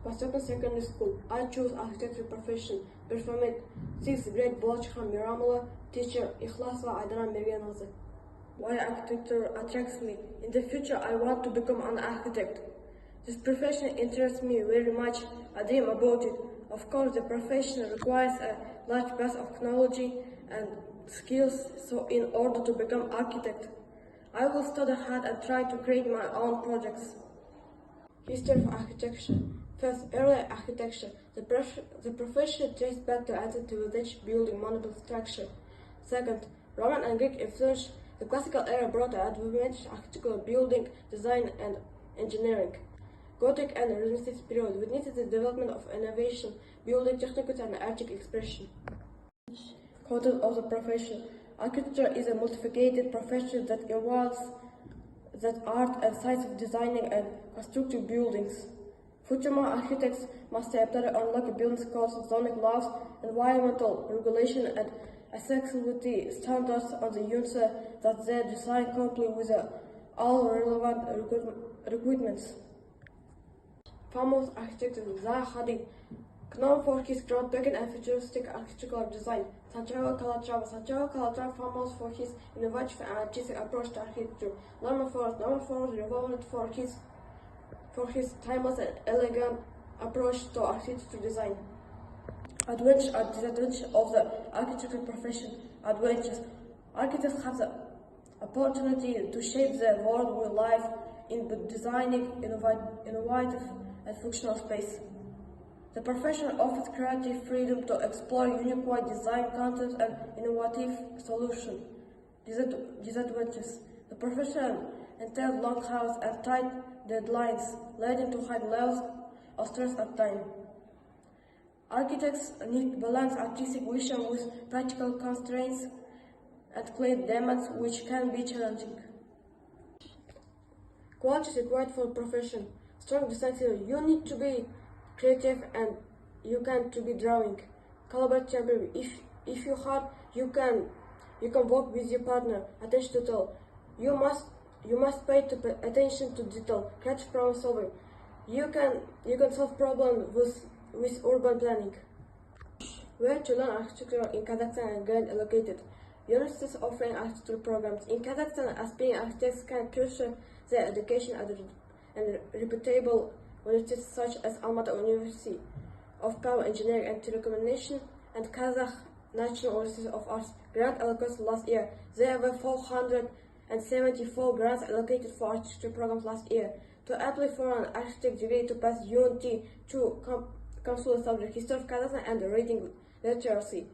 Подстёпный secondary school. I chose architecture profession. Perform it. 6th grade Болат Шерхан Мейрамұлы, teacher Ихласова Айдана Мергенқызы. Why architecture attracts me? In the future, I want to become an architect. This profession interests me very much. I dream about it. Of course, the profession requires a large base of knowledge and skills, so in order to become architect, I will study hard and try to create my own projects. History of architecture. First, early architecture. The profession traces back to ancient civilization building monumental structure. Second, Roman and Greek influence. The classical era brought advanced architectural building, design and engineering. Gothic and Renaissance period witnessed the development of innovation, building techniques and artistic expression. Content of the profession. Architecture is a multifaceted profession that involves the art and science of designing and constructing buildings. Future architects must apply unlock building codes, zoning laws, environmental regulation, and accessibility standards on the user that their design comply with all relevant requirements. Famous architect Zaha Hadid, known for his groundbreaking and futuristic architectural design. Santiago Calatrava, famous for his innovative and artistic approach to architecture. Norman Forest, renowned for his timeless and elegant approach to architecture design. Advantages and disadvantages of the architecture profession. Advantages. Architects have the opportunity to shape the world we live in by designing innovative and functional space. The profession offers creative freedom to explore unique design concepts and innovative solutions. Disadvantages. The profession entails long hours and tight deadlines, leading to high levels of stress and time. Architects need to balance artistic vision with practical constraints and client demands, which can be challenging. Qualities required for profession. Strong design skill. You need to be creative and you can to be drawing. Collaborative. If you hard, you can work with your partner. Attention to detail. You must pay attention to detail. Creative problem solving. You can solve problems with urban planning. Where to learn architecture in Kazakhstan and grant allocated. Universities offering architecture programs. In Kazakhstan, aspiring architects can pursue their education at reputable universities such as Almaty University of Power Engineering and Telecommunication and Kazakh National University of Arts. Grant allocated last year. There were 474 grants allocated for architecture programs last year. To apply for an architect degree to pass UNT 2 consular subject, history of Kazakhstan and reading literacy.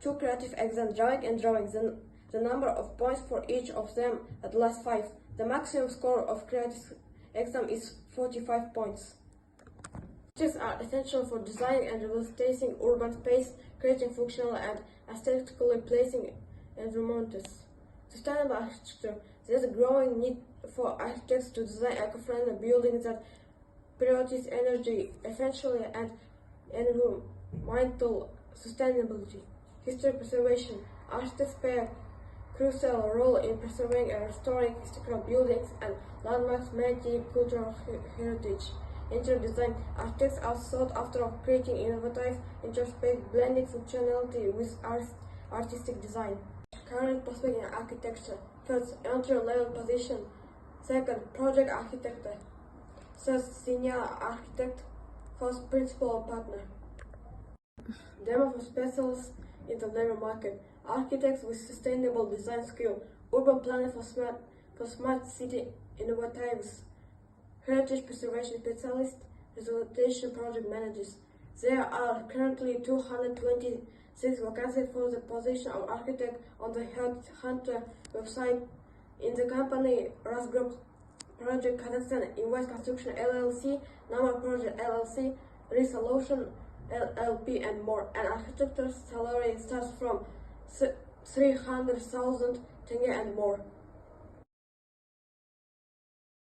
2 creative exams, drawing and drawing. The number of points for each of them at last 5. The maximum score of creative exam is 45 points. Architects are essential for designing and revitalizing urban space, creating functional and aesthetically pleasing environments. Sustainable architecture. There is a growing need for architects to design eco-friendly buildings that prioritize energy efficiency and environmental sustainability. History preservation. Architects play a crucial role in preserving and restoring historical buildings and landmarks, maintaining cultural heritage. Interior design. Architects are sought after creating innovative interior space, blending functionality with artistic design. Current prospect in architecture. First, entry-level position. Second, project architect. Third, senior architect. Fourth, principal partner. Demo for specialists in the labor market. Architects with sustainable design skill. Urban planning for smart city innovatives. Heritage preservation specialists. Rehabilitation project managers. There are currently 226 vacancies for the position of architect on the Hunter website. In the company RAS Group, Project Kazakhstan, Invest Construction LLC, Number Project LLC, Resolution LLP and more. An architect's salary starts from 300,000 tenge and more.